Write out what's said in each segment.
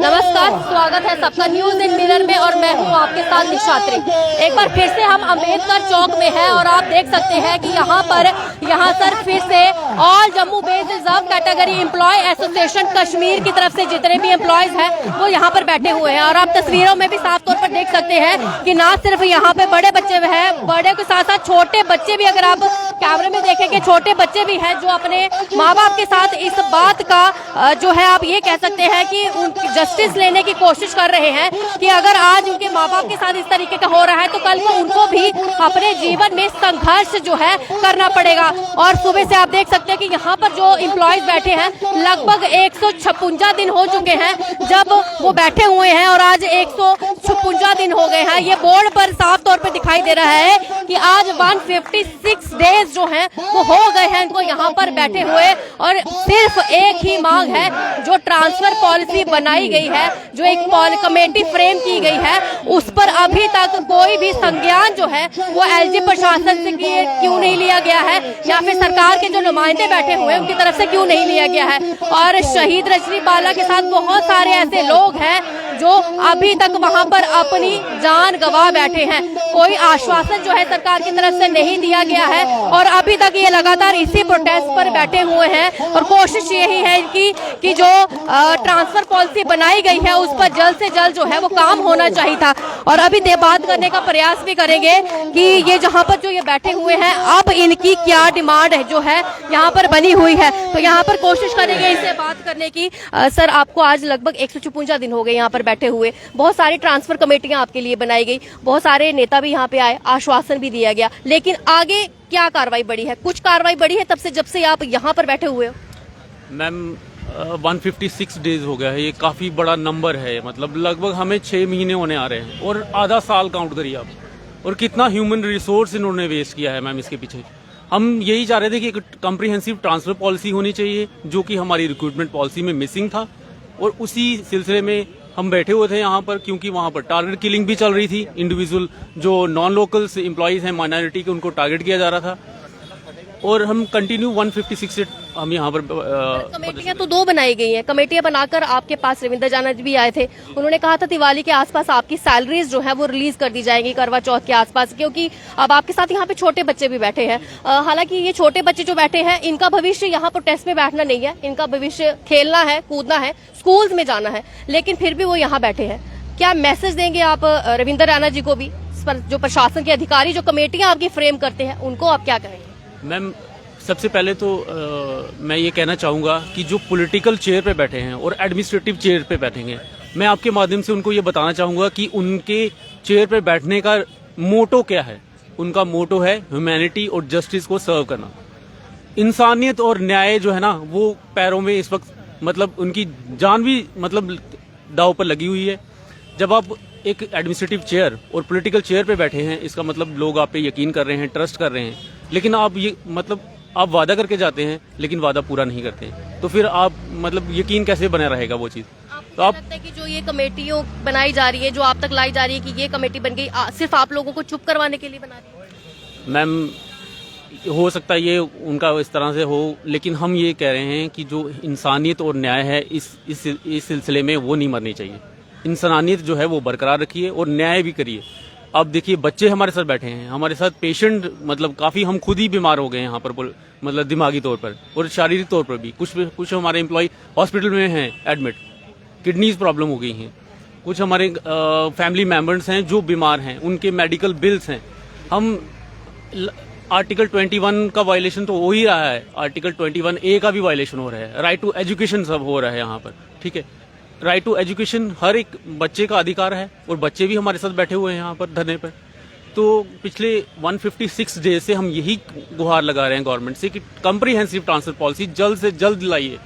नमस्कार, स्वागत है सबका न्यूज इन मिरर में और मैं हूं आपके साथ निशात्री। एक बार फिर से हम अम्बेडकर चौक में हैं और आप देख सकते हैं कि यहाँ सर फिर से all Jammu based reserve category employ association Kashmir की तरफ से जितने भी एम्प्लॉयज हैं वो यहाँ पर बैठे हुए हैं। और आप तस्वीरों में भी साफ तौर पर देख सकते हैं कि ना सिर्फ यहाँ पे बड़े बच्चे हैं, बड़े के साथ साथ छोटे बच्चे भी, अगर आप कैमरे में देखेंगे छोटे बच्चे भी हैं जो अपने माँ बाप के साथ इस बात का जो है आप ये कह सकते हैं कि जस्टिस लेने की कोशिश कर रहे हैं कि अगर आज उनके माँ बाप के साथ इस तरीके का हो रहा है तो कल को उनको भी अपने जीवन में संघर्ष जो है करना पड़ेगा। और सुबह से आप देख सकते हैं कि यहाँ पर जो एम्प्लॉयज बैठे हैं लगभग 156 दिन हो चुके हैं जब वो बैठे हुए हैं और आज 156 दिन हो गए हैं। ये बोर्ड पर साफ तौर पर दिखाई दे रहा है कि आज 156 डेज जो हैं वो हो गए हैं इनको यहाँ पर बैठे हुए। और सिर्फ एक ही मांग है, जो ट्रांसफर पॉलिसी बनाई गई है, जो एक कमेटी फ्रेम की गई है, उस पर अभी तक कोई भी संज्ञान जो है वो एलजी प्रशासन से क्यों नहीं लिया गया है या फिर सरकार के जो नुमाइंदे बैठे हुए हैं उनकी तरफ से क्यों नहीं लिया गया है। और शहीद रजनी बाला के साथ बहुत सारे ऐसे लोग हैं जो अभी तक वहां पर अपनी जान गंवा बैठे हैं। कोई आश्वासन जो है सरकार की तरफ से नहीं दिया गया है और अभी तक ये लगातार इसी प्रोटेस्ट पर बैठे हुए हैं। और कोशिश यही है कि जो ट्रांसफर पॉलिसी बनाई गई है उस पर जल्द से जल्द जो है वो काम होना चाहिए था। और अभी बात करने का प्रयास भी करेंगे कि ये जहाँ पर जो ये बैठे हुए हैं अब इनकी क्या डिमांड है जो है यहाँ पर बनी हुई है। तो यहाँ पर कोशिश करेंगे इनसे बात करने की। सर, आपको आज लगभग 156 दिन हो गए यहाँ पर बैठे हुए, बहुत सारी ट्रांसफर कमेटियां आपके लिए बनाई गई, बहुत सारे नेता भी यहाँ पे आए, आश्वासन भी दिया गया, लेकिन आगे क्या कार्रवाई बढ़ी है? कुछ कार्रवाई बढ़ी है तब से जब से आप यहाँ पर बैठे हुए हो? मैम 156 डेज हो गया है, ये काफ़ी बड़ा नंबर है। मतलब लगभग हमें 6 महीने होने आ रहे हैं और आधा साल काउंट करिए आप। और कितना ह्यूमन रिसोर्स इन्होंने वेस्ट किया है मैम इसके पीछे। हम यही चाह रहे थे कि एक कम्प्रिहेंसिव ट्रांसफर पॉलिसी होनी चाहिए जो कि हमारी रिक्रूटमेंट पॉलिसी में मिसिंग था, और उसी सिलसिले में हम बैठे हुए थे यहाँ पर, क्योंकि वहाँ पर टारगेट किलिंग भी चल रही थी। इंडिविजुअल जो नॉन लोकल्स एम्प्लॉयज हैं माइनॉरिटी के, उनको टारगेट किया जा रहा था। और हम कंटिन्यू 156 से हम यहाँ पर कमेटियां तो 2 बनाई गई हैं। कमेटियां बनाकर आपके पास रविंदर जाना जी भी आए थे, उन्होंने कहा था दिवाली के आसपास आपकी सैलरीज जो है वो रिलीज कर दी जाएंगी, करवा चौथ के आसपास, क्योंकि अब आपके साथ यहाँ पे छोटे बच्चे भी बैठे हैं। हालांकि ये छोटे बच्चे जो बैठे हैं इनका भविष्य यहाँ प्रोटेस्ट में बैठना नहीं है, इनका भविष्य खेलना है, कूदना है, स्कूल्स में जाना है, लेकिन फिर भी वो यहाँ बैठे हैं। क्या मैसेज देंगे आप रविंदर राणा जी को भी, जो प्रशासन के अधिकारी जो कमेटियां आपकी फ्रेम करते हैं उनको आप क्या कहेंगे? मैम सबसे पहले तो मैं ये कहना चाहूँगा कि जो पॉलिटिकल चेयर पे बैठे हैं और एडमिनिस्ट्रेटिव चेयर पे बैठेंगे, मैं आपके माध्यम से उनको ये बताना चाहूँगा कि उनके चेयर पे बैठने का मोटो क्या है। उनका मोटो है ह्यूमैनिटी और जस्टिस को सर्व करना। इंसानियत और न्याय जो है ना वो पैरों में इस वक्त मतलब उनकी जान भी मतलब दाव पर लगी हुई है। जब आप एक एडमिनिस्ट्रेटिव चेयर और पॉलिटिकल चेयर पे बैठे हैं, इसका मतलब लोग आप पे यकीन कर रहे हैं, ट्रस्ट कर रहे हैं, लेकिन आप ये मतलब आप वादा करके जाते हैं लेकिन वादा पूरा नहीं करते, तो फिर आप मतलब यकीन कैसे बना रहेगा वो चीज़। तो आप लगता है कि जो ये कमेटियों बनाई जा रही है, जो आप तक लाई जा रही है कि ये कमेटी बन गई सिर्फ आप लोगों को चुप करवाने के लिए बना रही है? मैम हो सकता है ये उनका इस तरह से हो, लेकिन हम ये कह रहे हैं कि जो इंसानियत और न्याय है इस सिलसिले में वो नहीं मरनी चाहिए। इंसानियत जो है वो बरकरार रखिए और न्याय भी करिए। अब देखिए बच्चे हमारे साथ बैठे हैं, हमारे साथ पेशेंट मतलब काफ़ी हम खुद ही बीमार हो गए हैं यहाँ पर, मतलब दिमागी तौर पर और शारीरिक तौर पर भी। कुछ हमारे एम्प्लॉय हॉस्पिटल में हैं एडमिट, किडनीज प्रॉब्लम हो गई हैं। कुछ हमारे फैमिली मेम्बर्स हैं जो बीमार हैं, उनके मेडिकल बिल्स हैं। हम आर्टिकल 21 का वायलेशन तो हो ही रहा है, आर्टिकल 21A का भी वायलेशन हो रहा है, राइट टू एजुकेशन सब हो रहा है यहाँ पर, ठीक है। राइट टू एजुकेशन हर एक बच्चे का अधिकार है और बच्चे भी हमारे साथ बैठे हुए हैं यहाँ पर धरने पर। तो पिछले 156 डेज से हम यही गुहार लगा रहे हैं गवर्नमेंट से कि कम्प्रिहेंसिव ट्रांसफर पॉलिसी जल्द से जल्द लाइए,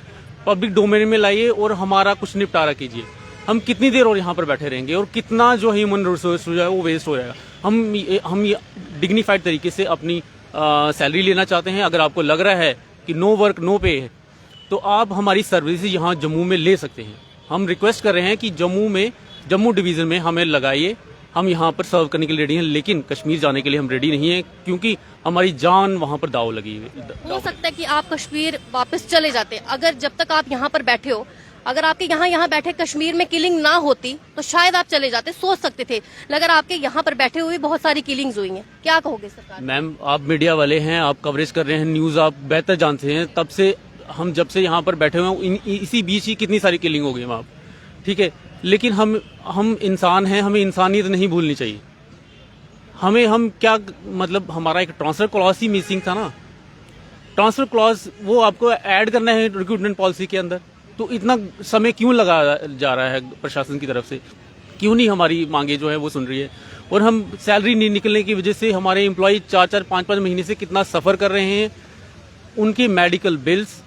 पब्लिक डोमेन में लाइए और हमारा कुछ निपटारा कीजिए। हम कितनी देर और यहाँ पर बैठे रहेंगे और कितना जो ह्यूमन रिसोर्स हो जाए वो वेस्ट हो जाएगा। हम ये डिग्निफाइड तरीके से अपनी सैलरी लेना चाहते हैं। अगर आपको लग रहा है कि नो वर्क नो पे है तो आप हमारी सर्विस यहाँ जम्मू में ले सकते हैं। हम रिक्वेस्ट कर रहे हैं कि जम्मू डिवीज़न में हमें लगाइए, हम यहाँ पर सर्व करने के लिए रेडी हैं, लेकिन कश्मीर जाने के लिए हम रेडी नहीं हैं क्योंकि हमारी जान वहाँ पर दाव लगी हुई है। हो सकता है कि आप कश्मीर वापस चले जाते, अगर जब तक आप यहाँ पर बैठे हो अगर आपके यहाँ बैठे कश्मीर में किलिंग ना होती तो शायद आप चले जाते, सोच सकते थे, मगर आपके यहाँ पर बैठे हुए बहुत सारी किलिंग्स हुई हैं। क्या कहोगे सरकार? मैम, आप मीडिया वाले हैं, आप कवरेज कर रहे हैं, न्यूज आप बेहतर जानते हैं। तब से हम जब से यहाँ पर बैठे हुए हैं, इसी बीच ही कितनी सारी किलिंग हो गई वहाँ, ठीक है। लेकिन हम इंसान हैं, हमें इंसानियत नहीं भूलनी चाहिए। हम क्या मतलब, हमारा एक ट्रांसफर क्लॉज ही मिसिंग था ना। ट्रांसफर क्लॉज वो आपको ऐड करना है रिक्रूटमेंट पॉलिसी के अंदर, तो इतना समय क्यों लगाया जा रहा है प्रशासन की तरफ से? क्यों नहीं हमारी मांगे जो है वो सुन रही है? और हम सैलरी नहीं निकलने की वजह से हमारे एम्प्लॉय 4-4, 5-5 महीने से कितना सफर कर रहे हैं। उनके मेडिकल बिल्स,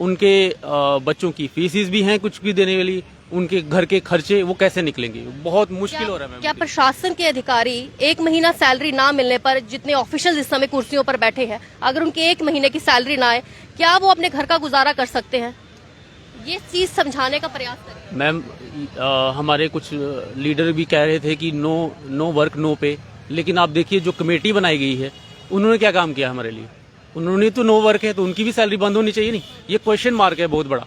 उनके बच्चों की फीसिस भी हैं कुछ भी देने वाली, उनके घर के खर्चे वो कैसे निकलेंगे? बहुत मुश्किल हो रहा है। क्या प्रशासन के अधिकारी 1 महीना सैलरी ना मिलने पर, जितने ऑफिशियल इस समय कुर्सियों पर बैठे हैं, अगर उनके 1 महीने की सैलरी ना आए, क्या वो अपने घर का गुजारा कर सकते हैं? ये चीज समझाने का प्रयास करें। मैम, हमारे कुछ लीडर भी कह रहे थे कि नो वर्क नो पे, लेकिन आप देखिए जो कमेटी बनाई गई है उन्होंने क्या काम किया हमारे लिए? उन्होंने तो नो वर्क है तो उनकी भी सैलरी बंद होनी चाहिए नहीं? ये क्वेश्चन मार्क है बहुत बड़ा।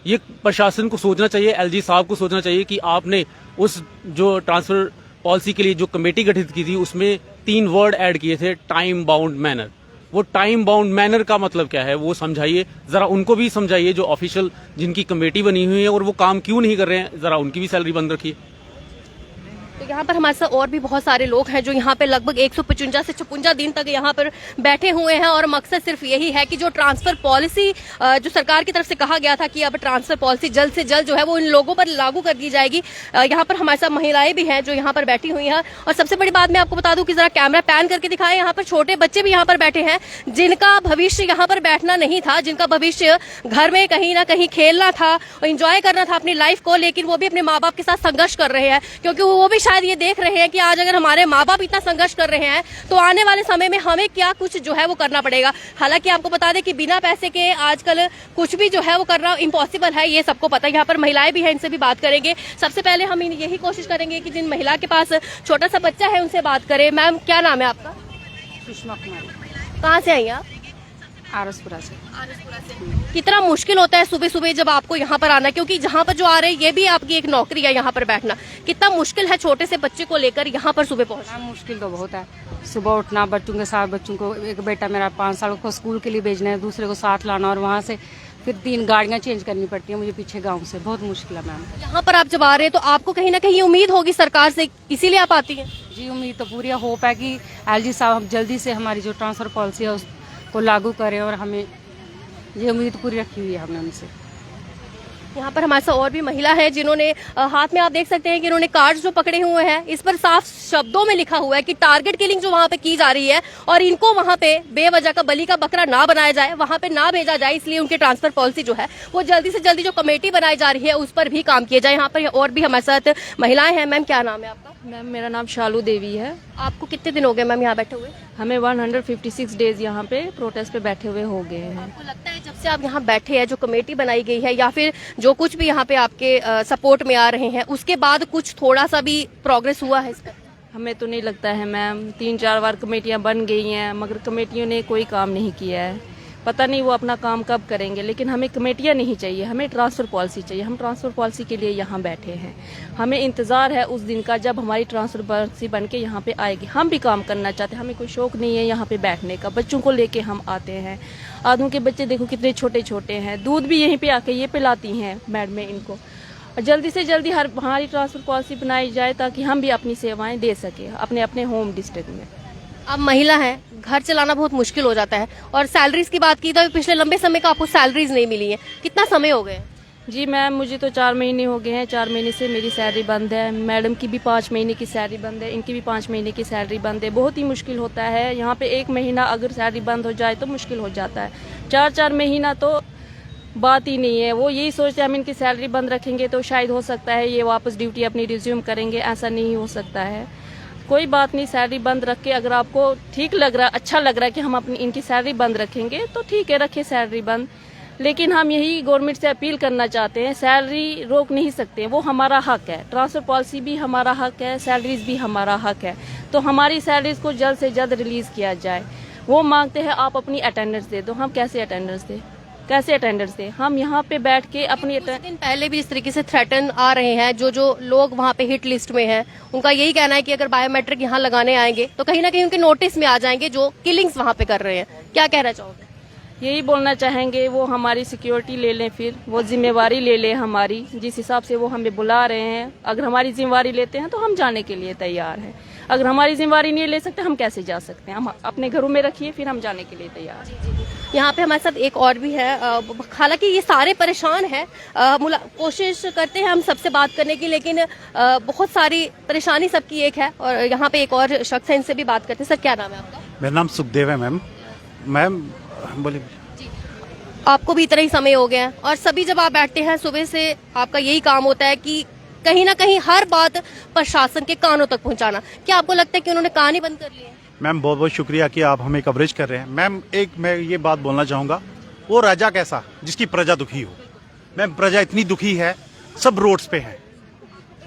ये प्रशासन को सोचना चाहिए, एलजी साहब को सोचना चाहिए कि आपने उस जो ट्रांसफर पॉलिसी के लिए जो कमेटी गठित की थी उसमें 3 वर्ड ऐड किए थे, टाइम बाउंड मैनर। वो टाइम बाउंड मैनर का मतलब क्या है वो समझाइए, जरा उनको भी समझाइए जो ऑफिशियल जिनकी कमेटी बनी हुई है और वो काम क्यों नहीं कर रहे हैं, जरा उनकी भी सैलरी बंद रखिए। तो यहाँ पर हमारे साथ और भी बहुत सारे लोग हैं जो यहाँ पे लगभग 155 से 56 दिन तक यहाँ पर बैठे हुए हैं, और मकसद सिर्फ यही है कि जो ट्रांसफर पॉलिसी जो सरकार की तरफ से कहा गया था कि अब ट्रांसफर पॉलिसी जल्द से जल्द जो है वो इन लोगों पर लागू कर दी जाएगी। यहाँ पर हमारे साथ महिलाएं भी हैं जो यहाँ पर बैठी हुई हैं, और सबसे बड़ी बात मैं आपको बता दूं कि जरा कैमरा पैन करके दिखाएं, यहाँ पर छोटे बच्चे भी यहाँ पर बैठे हैं जिनका भविष्य यहाँ पर बैठना नहीं था, जिनका भविष्य घर में कहीं ना कहीं खेलना था और इंजॉय करना था अपनी लाइफ को, लेकिन वो भी अपने माँ बाप के साथ संघर्ष कर रहे हैं, क्योंकि वो भी शायद ये देख रहे हैं कि आज अगर हमारे माँ बाप इतना संघर्ष कर रहे हैं तो आने वाले समय में हमें क्या कुछ जो है वो करना पड़ेगा। हालांकि आपको बता दें कि बिना पैसे के आजकल कुछ भी जो है वो करना इम्पॉसिबल है, ये सबको पता है। यहाँ पर महिलाएं भी हैं, इनसे भी बात करेंगे। सबसे पहले हम यही कोशिश करेंगे कि जिन महिला के पास छोटा सा बच्चा है उनसे बात करें। मैम, क्या नाम है आपका? सुषमा कुमारी। कहाँ से आई आप? आरसपुरा से। कितना मुश्किल होता है सुबह सुबह जब आपको यहाँ पर आना, क्योंकि जहाँ पर जो आ रहे हैं ये भी आपकी एक नौकरी है, यहाँ पर बैठना कितना मुश्किल है छोटे से बच्चे को लेकर यहाँ पर सुबह पहुँचना? मुश्किल तो बहुत है, सुबह उठना, बच्चों के साथ, बच्चों को, एक बेटा मेरा 5 साल को स्कूल के लिए भेजना है, दूसरे को साथ लाना, और वहाँ से फिर 3 गाड़ियाँ चेंज करनी पड़ती है मुझे पीछे गाँव से। बहुत मुश्किल है मैम। यहाँ पर आप जब आ रहे हैं तो आपको कहीं ना कहीं उम्मीद होगी सरकार से, इसीलिए आप आती हैं? जी, उम्मीद तो पूरी होप है कि एलजी साहब जल्दी से हमारी जो ट्रांसफर पॉलिसी है उसको लागू करें, और हमें ये उम्मीद पूरी रखी हुई है हमने उनसे। यहाँ पर हमारे साथ और भी महिला है जिन्होंने हाथ में आप देख सकते हैं कि इन्होंने कार्ड्स जो पकड़े हुए हैं, इस पर साफ शब्दों में लिखा हुआ है कि टारगेट किलिंग जो वहाँ पे की जा रही है और इनको वहाँ पे बेवजह का बलि का बकरा ना बनाया जाए, वहाँ पे ना भेजा जाए, इसलिए उनकी ट्रांसफर पॉलिसी जो है वो जल्दी से जल्दी जो कमेटी बनाई जा रही है उस पर भी काम किया जाए। यहाँ पर और भी हमारे साथ महिलाएं हैं। मैम, क्या नाम है आपका? मैम, मेरा नाम शालू देवी है। आपको कितने दिन हो गए मैम यहाँ बैठे हुए? हमें 156 डेज यहाँ पे प्रोटेस्ट पे बैठे हुए हो गए हैं। आपको लगता है जब से आप यहाँ बैठे हैं, जो कमेटी बनाई गई है या फिर जो कुछ भी यहाँ पे आपके सपोर्ट में आ रहे हैं, उसके बाद कुछ थोड़ा सा भी प्रोग्रेस हुआ है इसका? हमें तो नहीं लगता है मैम। 3-4 बार कमेटियाँ बन गई हैं मगर कमेटियों ने कोई काम नहीं किया है। पता नहीं वो अपना काम कब करेंगे, लेकिन हमें कमेटियाँ नहीं चाहिए, हमें ट्रांसफ़र पॉलिसी चाहिए। हम ट्रांसफ़र पॉलिसी के लिए यहाँ बैठे हैं। हमें इंतज़ार है उस दिन का जब हमारी ट्रांसफ़र पॉलिसी बन के यहाँ पे आएगी। हम भी काम करना चाहते हैं, हमें कोई शौक नहीं है यहाँ पे बैठने का। बच्चों को लेके हम आते हैं। आधों के बच्चे देखो कितने छोटे छोटे हैं, दूध भी यहीं पे आके ये पिलाती हैं मैडमें इनको। जल्दी से जल्दी हमारी ट्रांसफ़र पॉलिसी बनाई जाए ताकि हम भी अपनी सेवाएँ दे सकें अपने अपने होम डिस्ट्रिक्ट में। आप महिला हैं, घर चलाना बहुत मुश्किल हो जाता है, और सैलरीज की बात की तो पिछले लंबे समय का आपको सैलरीज नहीं मिली है। कितना समय हो गए? जी मैम, मुझे तो 4 महीने हो गए हैं। 4 महीने से मेरी सैलरी बंद है। मैडम की भी 5 महीने की सैलरी बंद है, इनकी भी 5 महीने की सैलरी बंद है। बहुत ही मुश्किल होता है यहाँ पे। 1 महीना अगर सैलरी बंद हो जाए तो मुश्किल हो जाता है। 4-4 महीना तो बात ही नहीं है। वो यही सोचते हैं हम इनकी सैलरी बंद रखेंगे तो शायद हो सकता है ये वापस ड्यूटी अपनी रिज्यूम करेंगे। ऐसा नहीं हो सकता है। कोई बात नहीं, सैलरी बंद रख के अगर आपको ठीक लग रहा है, अच्छा लग रहा है कि हम अपनी इनकी सैलरी बंद रखेंगे तो ठीक है, रखें सैलरी बंद। लेकिन हम यही गवर्नमेंट से अपील करना चाहते हैं, सैलरी रोक नहीं सकते, वो हमारा हक है। ट्रांसफर पॉलिसी भी हमारा हक है, सैलरीज भी हमारा हक है। तो हमारी सैलरीज को जल्द से जल्द रिलीज किया जाए। वो मांगते हैं आप अपनी अटेंडेंस दे दो। हम कैसे अटेंडेंस दें? कैसे अटेंडेंस दे। हम यहाँ पे बैठ के अपनी कुछ दिन पहले भी इस तरीके से थ्रेटन आ रहे हैं, जो लोग वहाँ पे हिट लिस्ट में हैं, उनका यही कहना है कि अगर बायोमेट्रिक यहाँ लगाने आएंगे तो कहीं ना कहीं उनके नोटिस में आ जाएंगे जो किलिंग्स वहाँ पे कर रहे हैं। क्या कहना चाहोगे? यही बोलना चाहेंगे वो हमारी सिक्योरिटी ले लें, फिर वो जिम्मेवारी ले लें हमारी, जिस हिसाब से वो हमें बुला रहे हैं। अगर हमारी जिम्मेवारी लेते हैं तो हम जाने के लिए तैयार हैं, अगर हमारी जिम्मेवारी नहीं ले सकते हम कैसे जा सकते हैं। हम अपने घरों में रखिए, फिर हम जाने के लिए तैयार हैं। यहाँ पे हमारे साथ एक और भी है, हालांकि ये सारे परेशान हैं, कोशिश करते हैं हम सबसे बात करने की, लेकिन बहुत सारी परेशानी सबकी एक है। और यहाँ पे एक और शख्स है, इनसे भी बात करते हैं। सर क्या नाम है आपका? मेरा नाम सुखदेव है मैम। मैम बोलिए। आपको भी इतना ही समय हो गया है और सभी जब आप बैठते हैं सुबह से आपका यही काम होता है कि कहीं ना कहीं हर बात प्रशासन के कानों तक पहुंचाना। क्या आपको लगता है कि उन्होंने कान ही बंद कर लिए? मैम बहुत बहुत शुक्रिया कि आप हमें कवरेज कर रहे हैं। मैम एक मैं ये बात बोलना चाहूँगा, वो राजा कैसा जिसकी प्रजा दुखी हो। मैम प्रजा इतनी दुखी है, सब रोड्स पे है।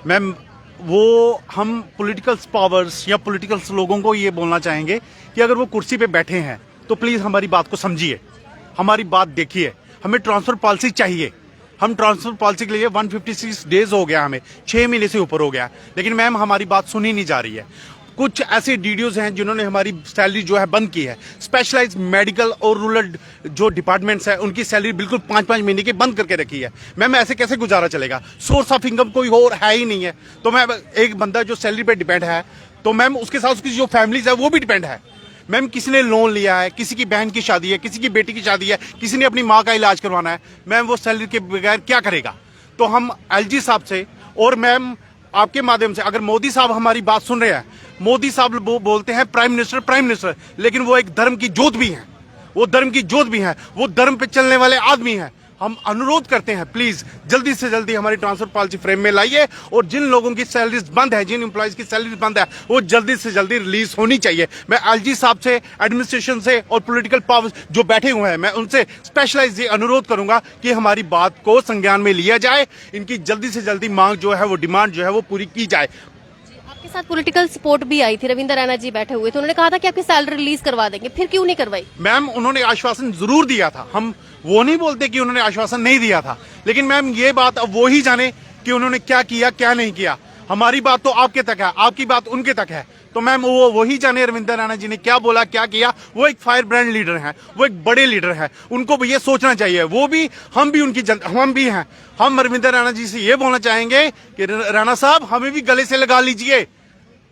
मैम वो हम पॉलिटिकल पावर्स या पॉलिटिकल लोगों को ये बोलना चाहेंगे कि अगर वो कुर्सी पे बैठे हैं तो प्लीज़ हमारी बात को समझिए, हमारी बात देखिए। हमें ट्रांसफर पॉलिसी चाहिए। हम ट्रांसफर पॉलिसी के लिए 156 डेज हो गया, हमें 6 महीने से ऊपर हो गया, लेकिन मैम हमारी बात सुनी नहीं जा रही है। कुछ ऐसे डीडीओज हैं जिन्होंने हमारी सैलरी जो है बंद की है। स्पेशलाइज्ड मेडिकल और रूरल जो डिपार्टमेंट्स हैं उनकी सैलरी बिल्कुल 5-5 महीने की बंद करके रखी है। मैम ऐसे कैसे गुजारा चलेगा? सोर्स ऑफ इनकम कोई और है ही नहीं है। तो मैम एक बंदा जो सैलरी पे डिपेंड है, तो मैम उसके साथ उसकी जो फैमिलीज है वो भी डिपेंड है। मैम किसी ने लोन लिया है, किसी की बहन की शादी है, किसी की बेटी की शादी है, किसी ने अपनी माँ का इलाज करवाना है। मैम वो सैलरी के बगैर क्या करेगा? तो हम एलजी साहब से और मैम आपके माध्यम से, अगर मोदी साहब हमारी बात सुन रहे हैं, मोदी साहब वो बोलते हैं प्राइम मिनिस्टर, लेकिन वो एक धर्म की ज्योत भी हैं, वो धर्म की ज्योत भी हैं, वो धर्म पे चलने वाले आदमी हैं। हम अनुरोध करते हैं प्लीज जल्दी से जल्दी हमारी ट्रांसफर पॉलिसी फ्रेम में लाइए और जिन लोगों की सैलरीज बंद है, जिन एम्प्लॉइज की सैलरीज बंद है, वो जल्दी से जल्दी रिलीज होनी चाहिए। मैं एलजी साहब से, एडमिनिस्ट्रेशन से और पॉलिटिकल पावर्स जो बैठे हुए हैं, मैं उनसे स्पेशलाइज ये अनुरोध करूंगा कि हमारी बात को संज्ञान में लिया जाए, इनकी जल्दी से जल्दी मांग जो है, वो डिमांड जो है वो पूरी की जाए। आपके साथ पॉलिटिकल सपोर्ट भी आई थी, रविंद्र रैना जी बैठे हुए थे, उन्होंने कहा था कि आपकी सैलरी रिलीज करवा देंगे, फिर क्यों नहीं करवाई? मैम उन्होंने आश्वासन जरूर दिया था, हम वो नहीं बोलते कि उन्होंने आश्वासन नहीं दिया था, लेकिन मैम ये बात अब वो ही जाने कि उन्होंने क्या किया क्या नहीं किया। हमारी बात तो आपके तक है, आपकी बात उनके तक है, तो मैम वो वही जाने रविंद्र रैना जी ने क्या बोला क्या किया। वो एक फायर ब्रांड लीडर हैं, वो एक बड़े लीडर हैं, उनको भी ये सोचना चाहिए। वो भी, हम भी उनकी हम भी हैं। हम रविंद्र रैना जी से ये बोलना चाहेंगे कि रैना साहब हमें भी गले से लगा लीजिए,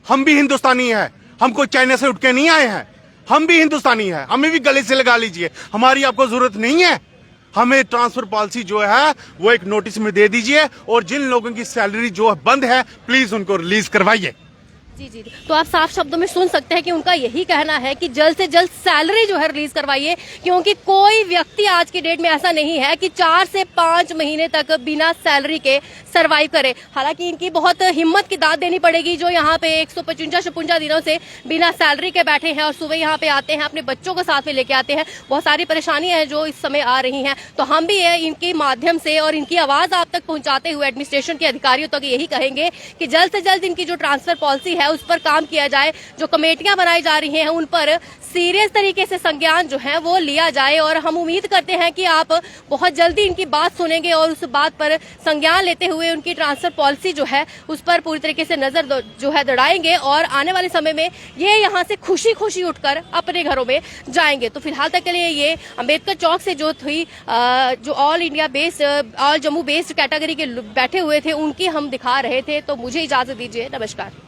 हम भी हिंदुस्तानी हैं, हम कोई चाइना से उठ के नहीं आए हैं, हम भी हिंदुस्तानी हैं, हमें भी गले से लगा लीजिए। हमारी आपको जरूरत नहीं है, हमें ट्रांसफर पॉलिसी जो है वो एक नोटिस में दे दीजिए और जिन लोगों की सैलरी जो बंद है प्लीज उनको रिलीज करवाइए। जी, तो आप साफ शब्दों में सुन सकते हैं कि उनका यही कहना है कि जल्द से जल्द सैलरी जो है रिलीज करवाइए, क्योंकि कोई व्यक्ति आज की डेट में ऐसा नहीं है कि 4 से 5 महीने तक बिना सैलरी के सरवाइव करे। हालांकि इनकी बहुत हिम्मत की दाद देनी पड़ेगी, जो यहाँ पे 155 दिनों से बिना सैलरी के बैठे हैं और सुबह यहाँ पे आते हैं, अपने बच्चों को साथ में लेके आते हैं। बहुत सारी परेशानियां हैं जो इस समय आ रही हैं, तो हम भी इनके माध्यम से और इनकी आवाज आप तक पहुंचाते हुए एडमिनिस्ट्रेशन के अधिकारियों तक यही कहेंगे कि जल्द से जल्द इनकी जो ट्रांसफर पॉलिसी है उस पर काम किया जाए। जो कमेटियां बनाई जा रही हैं उन पर सीरियस तरीके से संज्ञान जो है वो लिया जाए और हम उम्मीद करते हैं कि आप बहुत जल्दी इनकी बात सुनेंगे और उस बात पर संज्ञान लेते हुए उनकी ट्रांसफर पॉलिसी जो है उस पर पूरी तरीके से नजर जो है दौड़ाएंगे और आने वाले समय में ये यहाँ से खुशी खुशी उठकर अपने घरों में जाएंगे। तो फिलहाल तक के लिए ये अम्बेडकर चौक से जो थी जो all India based, all Jammu based category के बैठे हुए थे उनकी हम दिखा रहे थे। तो मुझे इजाजत दीजिए, नमस्कार।